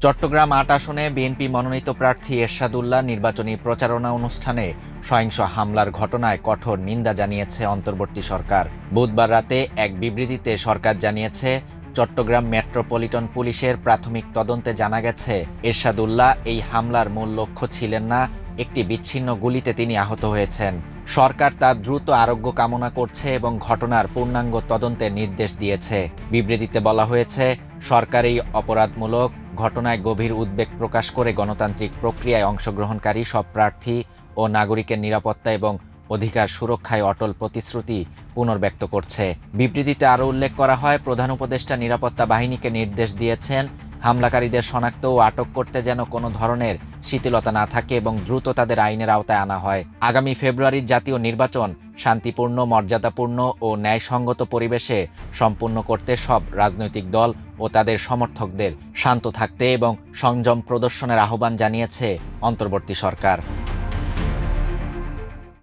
চট্টগ্রাম ৮ আসনে বিএনপি মনোনীত প্রার্থী এরশাদুল্লাহ নির্বাচনী প্রচারণা অনুষ্ঠানে সহিংস হামলার ঘটনায় কঠোর নিন্দা জানিয়েছে অন্তর্বর্তী সরকার। বুধবার রাতে এক বিবৃতিতে সরকার জানিয়েছে, চট্টগ্রাম মেট্রোপলিটন পুলিশের প্রাথমিক তদন্তে জানা গেছে, এরশাদুল্লাহ এই হামলার মূল লক্ষ্য ছিলেন না। একটি বিচ্ছিন্ন গুলিতে তিনি আহত হয়েছেন। সরকার তার দ্রুত আরোগ্য কামনা করছে এবং ঘটনার পূর্ণাঙ্গ তদন্তের নির্দেশ দিয়েছে। বিবৃতিতে বলা হয়েছে, সরকার এই অপরাধমূলক ঘটনায় গভীর উদ্বেগ প্রকাশ করে গণতান্ত্রিক প্রক্রিয়ায় অংশগ্রহণকারী সব প্রার্থী ও নাগরিকের নিরাপত্তা এবং অধিকার সুরক্ষায় অটল প্রতিশ্রুতি পুনর্ব্যক্ত করছে। বিবৃতিতে আরও উল্লেখ করা হয়, প্রধান উপদেষ্টা নিরাপত্তা বাহিনীকে নির্দেশ দিয়েছেন, হামলাকারীদের শনাক্ত ও আটক করতে যেন কোনো ধরনের শিথিলতা না থাকে এবং দ্রুত তাদের আইনের আওতায় আনা হয়। আগামী ফেব্রুয়ারির জাতীয় নির্বাচন শান্তিপূর্ণ, মর্যাদাপূর্ণ ও ন্যায়সঙ্গত পরিবেশে সম্পূর্ণ করতে সব রাজনৈতিক দল ও তাদের সমর্থকদের শান্ত থাকতে এবং সংযম প্রদর্শনের আহ্বান জানিয়েছে অন্তর্বর্তী সরকার।